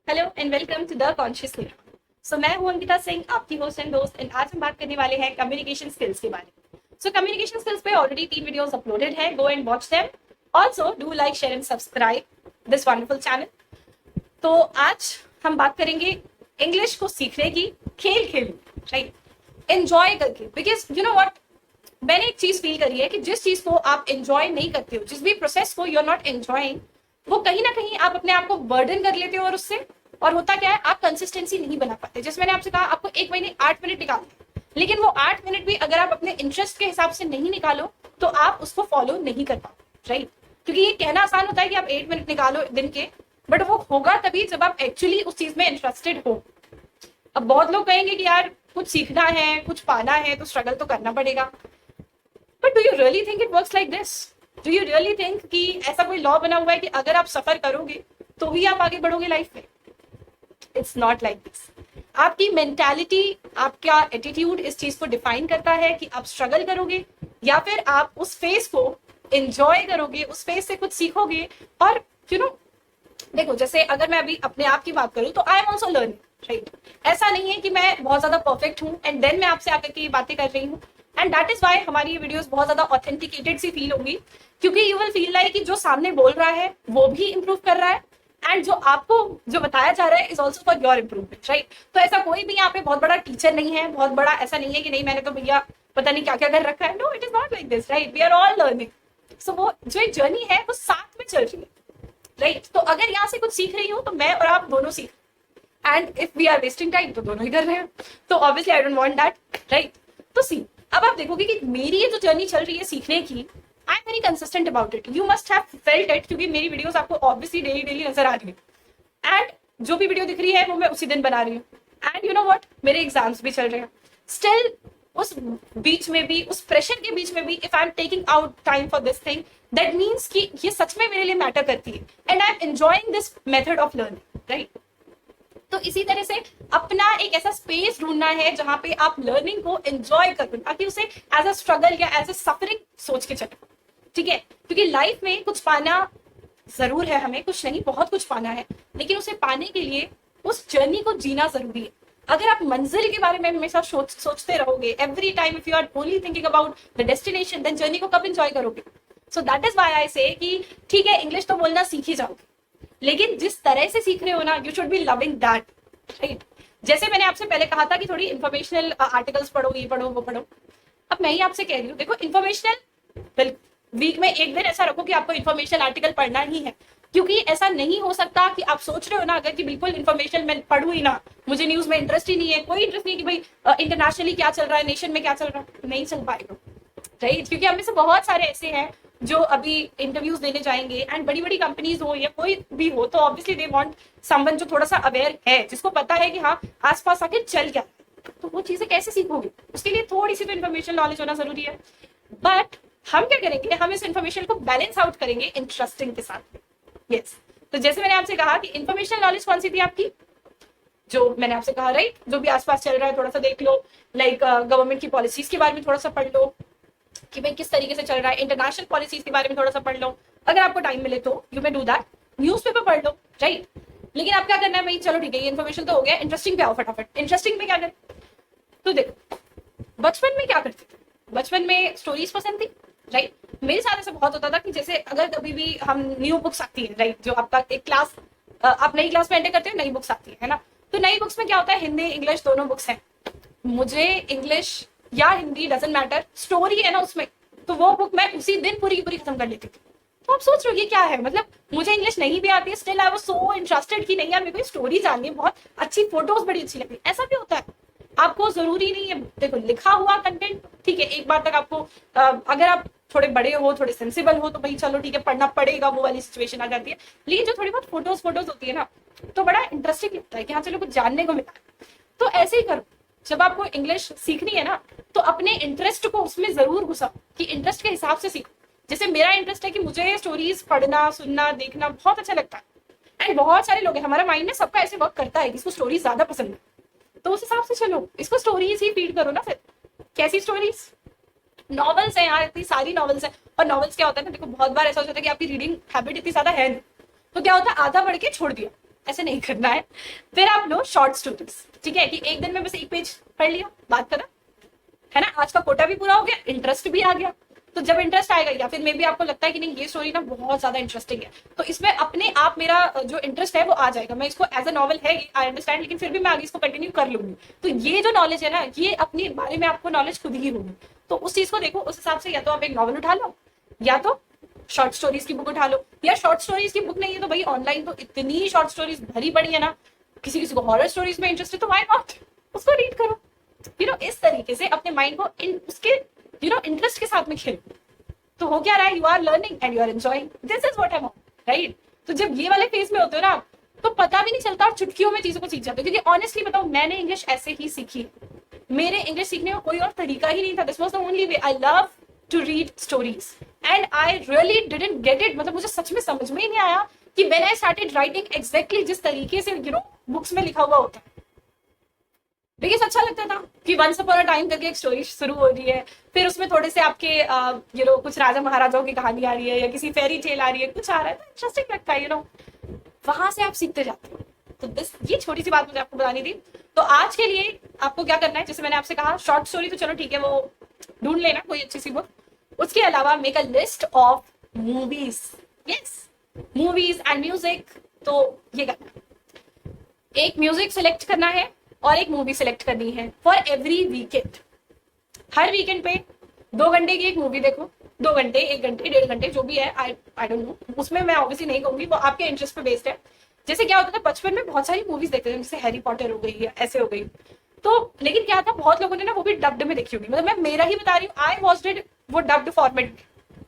Hello and welcome to the conscious Meera. मैं हूं अंकिता सिंह, आपकी होस्ट एंड दोस्त, एंड आज हम बात करने वाले हैं कम्युनिकेशन स्किल्स के बारे में। कम्युनिकेशन स्किल्स पे ऑलरेडी 3 वीडियोस अपलोडेड है, go and watch them. Also do like, share and subscribe this wonderful channel. तो आज हम बात करेंगे इंग्लिश को सीखने की, खेल खेल, राइट, एंजॉय करके। बिकॉज यू नो व्हाट, मैंने एक चीज फील करी है कि जिस चीज को आप एंजॉय नहीं करते हो, जिस भी प्रोसेस को यू आर नॉट एंजॉइंग, वो कहीं ना कहीं आप अपने आप को बर्डन कर लेते हो और उससे, और होता क्या है, आप कंसिस्टेंसी नहीं बना पाते। जैसे मैंने आपसे कहा, आपको एक महीने 8 मिनट निकालते, लेकिन वो 8 मिनट भी अगर आप अपने इंटरेस्ट के हिसाब से नहीं निकालो तो आप उसको फॉलो नहीं कर पाते, राइट। क्योंकि ये कहना आसान होता है कि आप 8 मिनट निकालो दिन के, बट वो होगा तभी जब आप एक्चुअली उस चीज में इंटरेस्टेड हो। अब बहुत लोग कहेंगे कि यार कुछ सीखना है, कुछ पाना है, तो स्ट्रगल तो करना पड़ेगा। But do you really think it works like this? Do you really think कि ऐसा कोई लॉ बना हुआ है कि अगर आप सफर करोगे तो ही आप आगे बढ़ोगे लाइफ में? It's not like this. आपकी मेंटालिटी, आपका एटीट्यूड इस चीज को डिफाइन करता है कि आप स्ट्रगल करोगे या फिर आप उस फेज को एंजॉय करोगे, उस फेज से कुछ सीखोगे। और यू नो, देखो, जैसे अगर मैं अभी अपने आप की बात करूं तो I am also learning, right. ऐसा नहीं है कि मैं बहुत ज्यादा परफेक्ट हूं एंड देन मैं आपसे आकर के ये बातें कर रही हूँ। एंड दैट इज वाई हमारी ये वीडियोस बहुत ज्यादा ऑथेंटिकेटेड सी फील होगी, क्योंकि यू विल फील लाइक कि जो सामने बोल रहा है वो भी इंप्रूव कर रहा है, एंड जो आपको जो बताया जा रहा है is also for your improvement, right. तो ऐसा कोई भी यहाँ पे बहुत बड़ा टीचर नहीं है, बहुत बड़ा ऐसा नहीं है कि नहीं मैंने तो भैया पता नहीं क्या क्या कर रखा है। No, it is not like this, right. We are all learning. So वो जो एक जर्नी है वो साथ में चल रही है, राइट। तो अगर यहाँ से कुछ सीख रही हूँ तो मैं और आप दोनों सीख, and if we are wasting time तो दोनों ही कर रहे हैं। तो obviously I don't want that, right. तो सी, अब आप देखोगे कि मेरी ये जो जर्नी चल रही है सीखने की, I am very consistent about it. You must have felt it, क्योंकि मेरी वीडियोस आपको ऑब्वियसली डेली डेली नजर आ रही है, एंड जो भी वीडियो दिख रही है वो मैं उसी दिन बना रही हूँ। एंड यू नो व्हाट, मेरे एग्जाम्स भी चल रहे हैं स्टिल। उस बीच में भी, उस प्रेशर के बीच में भी, if I am taking out time for this thing, that means कि ये सच में मेरे लिए मैटर करती है, and I am enjoying this method of learning, right. तो इसी तरह से अपना एक ऐसा स्पेस ढूंढना है जहां पे आप लर्निंग को एंजॉय करो, ताकि उसे एज अ स्ट्रगल या एज अ सफरिंग सोच के चलो, ठीक है। क्योंकि लाइफ में कुछ पाना जरूर है, हमें कुछ नहीं, बहुत कुछ पाना है, लेकिन उसे पाने के लिए उस जर्नी को जीना जरूरी है। अगर आप मंजिल के बारे में हमेशा सोचते रहोगे, every time if you are only thinking about the destination, then journey को कब एंजॉय करोगे? So that is why I say कि ठीक है, इंग्लिश तो बोलना सीख ही जाओगे, लेकिन जिस तरह से सीख रहे हो ना, you should be loving that, right. जैसे मैंने आपसे पहले कहा था कि थोड़ी इंफॉर्मेशनल आर्टिकल्स पढ़ो, ये पढ़ो, वो पढ़ो। अब मैं ही आपसे कह रही हूँ, देखो, इंफॉर्मेशनल वीक में एक दिन ऐसा रखो कि आपको इन्फॉर्मेशनल आर्टिकल पढ़ना ही है, क्योंकि ऐसा नहीं हो सकता कि आप सोच रहे हो ना अगर कि बिल्कुल इन्फॉर्मेशन मैं पढ़ू ही ना, मुझे न्यूज में इंटरेस्ट ही नहीं है, कोई इंटरेस्ट नहीं कि भाई इंटरनेशनली क्या चल रहा है, नेशन में क्या चल रहा है, नहीं चल पाएगा, राइट। क्योंकि हम में से बहुत सारे ऐसे हैं जो अभी इंटरव्यूज देने जाएंगे, एंड बड़ी बड़ी कंपनीज हो या कोई भी हो, तो ऑब्वियसली दे वांट समवन जो थोड़ा सा अवेयर है, जिसको पता है कि हाँ आसपास आके चल क्या, तो वो चीजें कैसे सीखोगे? उसके लिए थोड़ी सी तो इन्फॉर्मेशन नॉलेज होना जरूरी है। बट हम क्या करेंगे, हम इस इन्फॉर्मेशन को बैलेंस आउट करेंगे इंटरेस्टिंग के साथ। यस, तो जैसे मैंने आपसे कहा कि इन्फॉर्मेशन नॉलेज कौन सी थी आपकी, जो मैंने आपसे कहा, राइट, जो भी आसपास चल रहा है थोड़ा सा देख लो, लाइक गवर्नमेंट की पॉलिसीज के बारे में थोड़ा सा पढ़ लो कि भाई किस तरीके से चल रहा है, इंटरनेशनल पॉलिसीज के बारे में थोड़ा सा पढ़ लो, अगर आपको टाइम मिले तो you may do that. Newspaper पढ़ लो, राइट। लेकिन आप क्या करना है भाई, चलो ठीक है, ये इन्फॉर्मेशन तो हो गया, इंटरेस्टिंग पे आओ फटाफट। इंटरेस्टिंग में क्या करें? तो देखो, बचपन में क्या करते थे, बचपन में स्टोरीज पसंद थी, राइट। मेरे साथ ऐसा बहुत होता था कि जैसे अगर कभी भी हम न्यू बुक्स आती है, राइट, जो आपका एक क्लास, आप नई क्लास में एंटर करते हो, नई बुक्स आती है ना, तो नई बुक्स में क्या होता है, हिंदी इंग्लिश दोनों बुक्स हैं। मुझे इंग्लिश या हिंदी डजंट मैटर, स्टोरी है ना उसमें, तो वो बुक मैं उसी दिन पूरी की पूरी खत्म कर लेती थी। तो आप सोच रहे हो ये क्या है, मतलब मुझे इंग्लिश नहीं भी आती है, still I was so interested कि नहीं यार मेरे को स्टोरी जाननी है, बहुत अच्छी फोटोज बड़ी अच्छी लगती है। ऐसा भी होता है, आपको जरूरी नहीं है, देखो लिखा हुआ कंटेंट ठीक है, एक बार तक आपको अगर आप थोड़े बड़े हो, थोड़े सेंसिबल हो, तो भाई चलो ठीक है, पढ़ना पड़ेगा, वो वाली सिचुएशन आ जाती है। लेकिन जो थोड़ी बहुत फोटोज फोटोज होती है ना, तो बड़ा इंटरेस्टिंग लगता है कि हाँ चलो कुछ जानने को मिला। तो ऐसे ही करो, जब आपको इंग्लिश सीखनी है ना, तो अपने इंटरेस्ट को उसमें जरूर घुसाओ, कि इंटरेस्ट के हिसाब से सीखो। जैसे मेरा इंटरेस्ट है कि मुझे स्टोरीज पढ़ना, सुनना, देखना बहुत अच्छा लगता है, एंड बहुत सारे लोग हैं, हमारा माइंड ना सबका ऐसे वर्क करता है कि इसको स्टोरीज ज्यादा पसंद है, तो उस हिसाब से चलो, इसको स्टोरीज ही फीड करो ना। फिर कैसी स्टोरीज? नॉवेल्स है यार, इतनी सारी नॉवेल्स है। और नॉवेल्स क्या होता है ना, देखो बहुत बार ऐसा हो जाता है कि आपकी रीडिंग हैबिट इतनी ज्यादा है नहीं, तो क्या होता है, आधा पढ़ के छोड़ दिया, ऐसे नहीं करना है। फिर आप लो शॉर्ट स्टोरीज, ठीक है, कि एक दिन में बस एक पेज पढ़ लिया, बात करा, है ना, आज का कोटा भी पूरा हो गया, इंटरेस्ट भी आ गया। तो जब इंटरेस्ट आएगा या फिर मे भी आपको लगता है कि नहीं ये स्टोरी ना बहुत ज्यादा इंटरेस्टिंग है, तो इसमें अपने आप मेरा जो इंटरेस्ट है वो आ जाएगा, मैं इसको एज अ नॉवल है आई अंडरस्टैंड, लेकिन फिर भी मैं आगे इसको कंटिन्यू कर लूंगी। तो ये जो नॉलेज है ना, ये अपने बारे में आपको नॉलेज खुद ही होगी। तो उस चीज को देखो, उस हिसाब से या तो आप एक नॉवल उठा लो, या तो शॉर्ट स्टोरीज की बुक उठा लो, या शॉर्ट स्टोरीज की बुक नहीं है तो भाई ऑनलाइन तो इतनी शॉर्ट स्टोरीज भरी पड़ी है ना, किसी किसी को हॉरर स्टोरीज में इंटरेस्ट है तो व्हाई नॉट, उसको रीड करो। इस तरीके से अपने माइंड को उसके इंटरेस्ट के साथ में खेलो। तो हो क्या रहा है, you are learning and you are enjoying, this is what I want, right. तो जब ये वाले फेज में होते हो ना, तो पता भी नहीं चलता और चुटकियों में चीजों को सीख जाते हो। क्योंकि ऑनेस्टली बताओ, मैंने इंग्लिश ऐसे ही सीखी, मेरे इंग्लिश सीखने का कोई और तरीका ही नहीं था। This was the only way. I love to read stories and I really didn't get it, मतलब मुझे सच में समझ में ही नहीं आया कि when I started writing exactly जिस तरीके से बुक्स में लिखा हुआ होता है, लेकिन अच्छा लगता था कि वंस अपॉन अ टाइम करके एक स्टोरी शुरू हो रही है, फिर उसमें थोड़े से आपके कुछ राजा महाराजाओं की कहानी आ रही है या किसी फेरी टेल आ रही है, कुछ आ रहा है तो इंटरेस्टिंग लगता है, वहां से आप सीखते जाते हो। तो ये छोटी सी बात मुझे आपको बतानी थी। तो आज के लिए आपको क्या करना है, जैसे मैंने आपसे कहा शॉर्ट स्टोरी तो चलो ठीक है, वो ढूंढ लेना कोई अच्छी सी बुक। उसके अलावा make a list of movies, yes, movies and music. तो ये करना है, एक म्यूजिक सिलेक्ट करना है और एक मूवी सिलेक्ट करनी है for every weekend. Her weekend पे 2 घंटे की एक मूवी देखो, 2 घंटे, 1 घंटे, 1.5 घंटे, जो भी है, आई डोंट नो, उसमें मैं ऑब्वियसली नहीं कहूंगी, वो आपके इंटरेस्ट पे बेस्ड है। जैसे क्या होता था बचपन में, बहुत सारी मूवीज देखते थे, जैसे हैरी पॉटर हो गई या ऐसे हो गई, तो लेकिन क्या था, बहुत लोगों ने ना वो भी डब्ड में देखी होगी, मतलब मैं मेरा ही बता रही हूँ, आई वॉच्ड इट वो डब्ड फॉर्मेट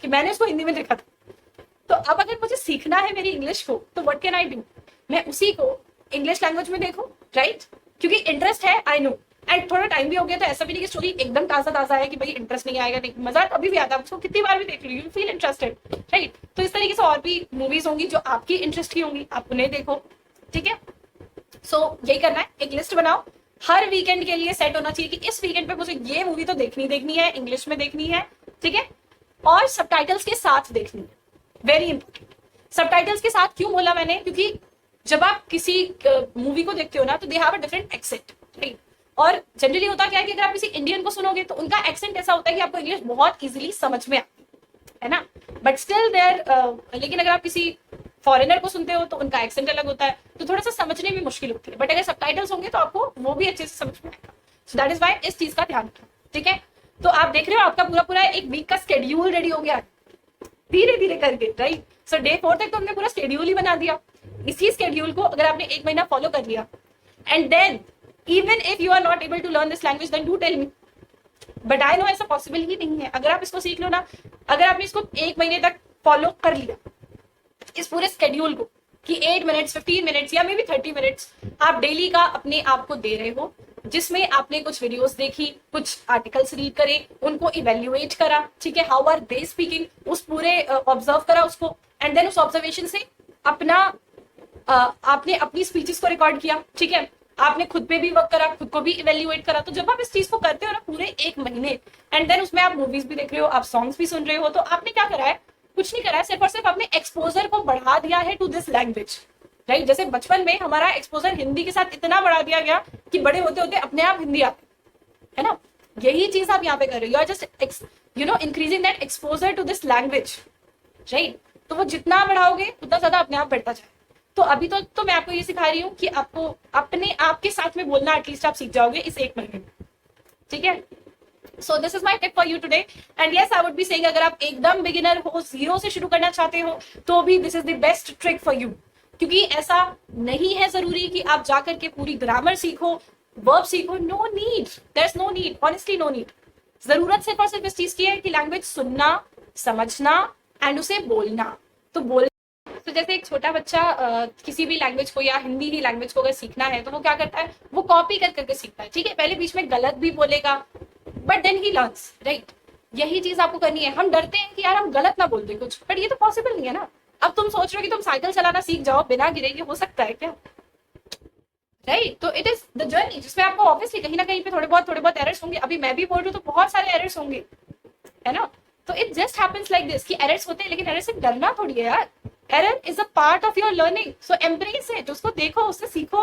कि मैंने उसको हिंदी में देखा था। तो अब अगर मुझे सीखना है मेरी इंग्लिश को, तो व्हाट कैन आई डू, मैं उसी को इंग्लिश लैंग्वेज में देखूं, राइट, क्योंकि इंटरेस्ट है, आई नो, एंड थोड़ा टाइम भी हो गया, तो ऐसा भी नहीं कि स्टोरी एकदम ताजा ताजा है कि भाई इंटरेस्ट नहीं आएगा, नहीं, मजा अभी भी आता है, उसको कितनी बार भी देख ली, यू फील इंटरेस्टेड, राइट। तो इस तरीके से और भी मूवीज होंगी जो आपकी इंटरेस्ट की होंगी, आप उन्हें देखो, ठीक है। सो यही करना है, एक लिस्ट बनाओ, हर वीकेंड के लिए सेट होना चाहिए कि इस वीकेंड पे मुझे ये मूवी तो देखनी है, इंग्लिश में देखनी है, ठीक है, और सबटाइटल्स के साथ देखनी है, वेरी इंपॉर्टेंट। सबटाइटल्स के साथ क्यों बोला मैंने, क्योंकि जब आप किसी मूवी को देखते हो ना, तो they have a different accent, right. और जनरली होता क्या है कि अगर आप किसी इंडियन को सुनोगे तो उनका एक्सेंट ऐसा होता है कि आपको इंग्लिश बहुत इजीली समझ में आती है ना, बट स्टिल देयर, लेकिन अगर आप किसी फॉरेनर को सुनते हो तो उनका एक्सेंट अलग होता है, तो थोड़ा सा समझने में मुश्किल होती है, बट अगर सबटाइटल्स होंगे तो आपको वो भी अच्छे से समझ में आएगा। सो दैट इज व्हाई इस चीज का ध्यान रखना, ठीक है। तो आप देख रहे हो आपका पूरा पूरा एक वीक का स्केड्यूल रेडी हो गया धीरे धीरे करके, राइट। सो डे 4 तक तो हमने पूरा स्केड्यूल ही बना दिया। इसी स्केड्यूल को अगर आपने 1 महीना फॉलो कर लिया, and then even if you are not able to learn this language, then do tell me, but I know ऐसा पॉसिबल ही नहीं है। अगर आप इसको सीख लो ना, अगर आपने इसको 1 महीने तक फॉलो कर लिया, इस पूरे स्केड्यूल को, कि 8 मिनट्स, 15 मिनट्स या मे बी 30 मिनट्स आप डेली का अपने आप को दे रहे हो, जिसमें आपने कुछ वीडियोस देखी, कुछ आर्टिकल्स रीड करे, उनको इवेल्युएट करा, ठीक है, हाउ आर दे स्पीकिंग, उस पूरे ऑब्जर्व करा उसको, एंड देन उस ऑब्जर्वेशन से अपना आपने अपनी स्पीचेस को रिकॉर्ड किया, ठीक है, आपने खुद पे भी वर्क करा, खुद को भी इवेल्युएट करा। तो जब आप इस चीज को करते हो ना पूरे 1 महीने, एंड देन उसमें आप मूवीज भी देख रहे हो, आप सॉन्ग्स भी सुन रहे हो, तो आपने क्या करा है, कुछ नहीं करा है, सिर्फ और सिर्फ आपने एक्सपोजर को बढ़ा दिया है टू दिस लैंग्वेज, राइट। जैसे बचपन में हमारा एक्सपोजर हिंदी के साथ इतना बढ़ा दिया गया कि बड़े होते होते अपने आप हिंदी आती है ना, यही चीज आप यहाँ पे कर रहे हो, you are just increasing that exposure to this language, right. तो वो जितना बढ़ाओगे उतना ज्यादा अपने आप बढ़ता जाए। तो अभी तो मैं आपको ये सिखा रही हूँ कि आपको अपने आप के साथ में बोलना एटलीस्ट आप सीख जाओगे इस 1 महीने में, ठीक है। So this is my tip for you today, and yes I would be saying, अगर आप एकदम बिगिनर हो, 0 से शुरू करना चाहते हो, तो भी this is the best trick for you, क्योंकि ऐसा नहीं है जरूरी कि आप जाकर के पूरी ग्रामर सीखो, वर्ब सीखो, no need, there is no need, honestly no need. जरूरत सिर्फ और सिर्फ इस चीज की है कि लैंग्वेज सुनना, समझना एंड उसे बोलना। तो जैसे एक छोटा बच्चा किसी भी लैंग्वेज को या हिंदी ही लैंग्वेज को अगर सीखना है, तो वो क्या करता है, वो कॉपी कर करके सीखता है, ठीक है, पहले बीच में गलत भी बोलेगा, but then he learns, right. यही चीज आपको करनी है। हम डरते हैं कि यार हम गलत ना बोल दे कुछ, बट ये तो पॉसिबल नहीं है ना। अब तुम सोच रहे हो कि तुम साइकिल चलाना सीख जाओ बिना गिरे, ये हो सकता है क्या, राइट। तो इट इज द जर्नी, जिसमें आपको ऑब्वियसली कहीं ना कहीं पे थोड़े बहुत एरर्स होंगे। अभी मैं भी बोल रही हूँ तो बहुत सारे एरर्स होंगे, है ना। तो it just happens like this कि एरर्स होते हैं, लेकिन एरर से डरना थोड़ी है यार। Error is a part of your learning, so embrace it, उसको देखो, उससे सीखो।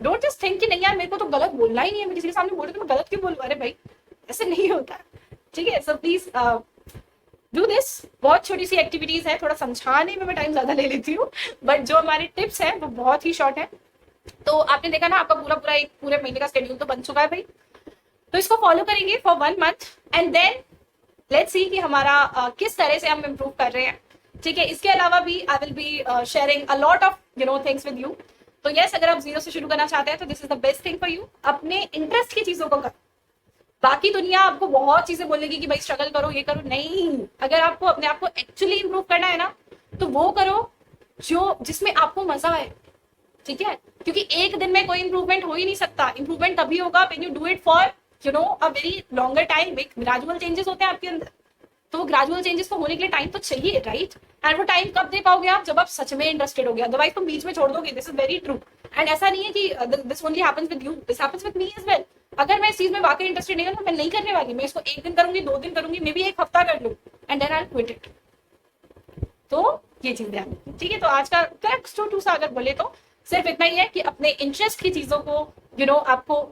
डोंट जस्ट थिंक कि नहीं यार मेरे को तो गलत बोलना ही नहीं है, मैं किसी के सामने बोल रही हूँ तो मैं गलत क्यों बोलूँ, अरे भाई ऐसे नहीं होता, ठीक है। So please do this. बहुत छोटी सी एक्टिविटीज है, थोड़ा समझाने में मैं टाइम ज्यादा ले लेती हूँ, बट जो हमारे टिप्स हैं वो बहुत ही शॉर्ट है। तो आपने देखा ना, आपका पूरा पूरा एक पूरे महीने का शेड्यूल तो बन चुका है भाई। तो इसको फॉलो करेंगे for 1 month and then let's see कि हमारा किस तरह से हम इम्प्रूव कर रहे हैं, ठीक है। इसके अलावा भी I will be sharing a lot of things with you. तो यस, अगर आप जीरो से शुरू करना चाहते हैं तो this is the best thing for you. अपने इंटरेस्ट की चीजों को करो। बाकी दुनिया आपको बहुत चीजें बोलेगी कि भाई स्ट्रगल करो, ये करो, नहीं। अगर आपको अपने आप को एक्चुअली इंप्रूव करना है ना, तो वो करो जो जिसमें आपको मजा आए, ठीक है। क्योंकि एक दिन में कोई इंप्रूवमेंट हो ही नहीं सकता। इंप्रूवमेंट तभी होगा when you do it for a very longer time. एक ग्रेजुअल चेंजेस होते हैं आपके अंदर, तो वो ग्रेजुअल चेंजेस को होने के लिए टाइम तो चाहिए, राइट। एंड वो टाइम कब दे पाओगे आप, जब आप सच में इंटरेस्टेड हो गया, अदरवाइज तुम बीच में छोड़ दोगे। This is very true. And ऐसा नहीं है कि this only happens with you, this happens with me as well. अगर मैं इस चीज में वाकई इंटरेस्टेड नहीं हूं तो मैं नहीं करने वाली। मैं इसको 1 दिन करूंगी, 2 दिन करूंगी, मे बी 1 हफ्ता कर लूं, and then I will quit it. तो ये चीजें हैं, ठीक है। तो आज का टिप्स टू सा अगर बोले तो सिर्फ इतना ही है कि अपने इंटरेस्ट की चीजों को आपको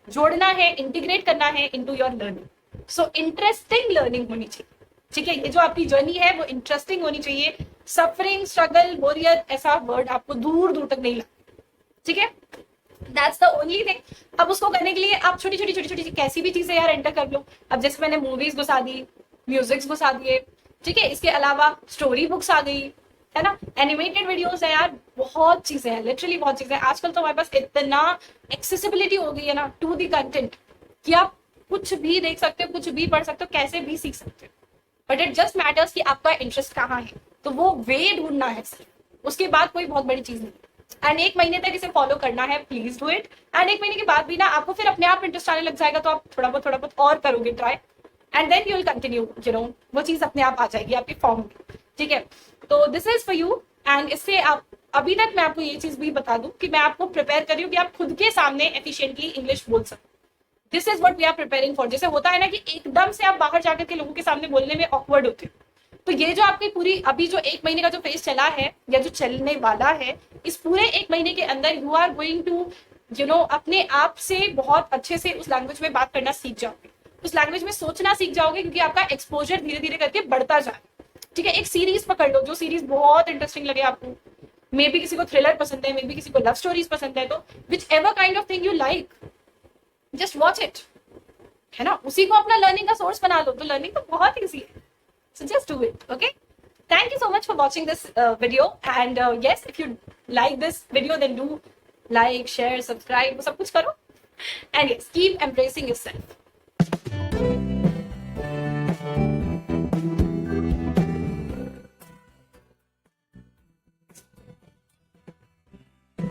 जोड़ना है, इंटीग्रेट करना है into your learning. So interesting learning होनी चाहिए, ठीक है। ये जो आपकी जर्नी है वो इंटरेस्टिंग होनी चाहिए। सफरिंग, स्ट्रगल, बोरियत ऐसा वर्ड आपको दूर दूर तक नहीं लगता, ठीक है। That's the only thing. अब उसको करने के लिए आप छोटी छोटी छोटी छोटी कैसी भी चीजें यार एंटर कर लो। अब जैसे मैंने मूवीज घुसा दी, म्यूजिक्स घुसा दिए, ठीक है। इसके अलावा स्टोरी बुक्स आ गई, है ना, एनिमेटेड वीडियोस है यार, बहुत चीजें हैं, लिटरली बहुत चीजें हैं। आजकल तो हमारे पास इतना एक्सेसिबिलिटी हो गई है ना टू दी कंटेंट कि आप कुछ भी देख सकते हो, कुछ भी पढ़ सकते हो, कैसे भी सीख सकते हो। बट इट जस्ट मैटर्स कि आपका इंटरेस्ट कहाँ है, तो वो वे ढूंढना है सिर्फ, उसके बाद कोई बहुत बड़ी चीज नहीं। एंड 1 महीने तक इसे फॉलो करना है, प्लीज डू इट। एंड 1 महीने के बाद भी ना आपको फिर अपने आप इंटरेस्ट आने लग जाएगा, तो आप थोड़ा बहुत और करोगे try, and then you will continue, वो चीज अपने आप आ जाएगी आपके फॉर्म में, ठीक है। तो this is for you. And इससे आप अभी तक मैं आपको ये चीज भी बता दूं कि मैं आपको प्रिपेयर कर रही हूँ कि आप खुद के सामने एफिशिएंटली इंग्लिश बोल सकते। This is what we are preparing for. जैसे होता है ना कि एकदम से आप बाहर जाकर के लोगों के सामने बोलने में ऑकवर्ड होते हो, तो ये जो आपकी पूरी अभी जो 1 महीने का जो फेज चला है या जो चलने वाला है, इस पूरे 1 महीने के अंदर यू आर गोइंग टू अपने आप से बहुत अच्छे से उस लैंग्वेज में बात करना सीख जाओगे, उस लैंग्वेज में सोचना सीख जाओगे, क्योंकि आपका एक्सपोजर धीरे धीरे करके बढ़ता जाए, ठीक है। एक सीरीज पकड़ लो, जो सीरीज बहुत इंटरेस्टिंग लगे आपको, मे बी किसी को थ्रिलर पसंद है, मे बी किसी को लव स्टोरीज पसंद है, तो which ever kind of thing you like, just watch it, है ना। उसी को अपना लर्निंग का सोर्स बना लो, तो लर्निंग तो बहुत ईजी है। So just do it, okay? Thank you so much for watching this video. And yes, if you like this video, then do like, share, subscribe, वो सब कुछ करो. And yes, keep embracing yourself.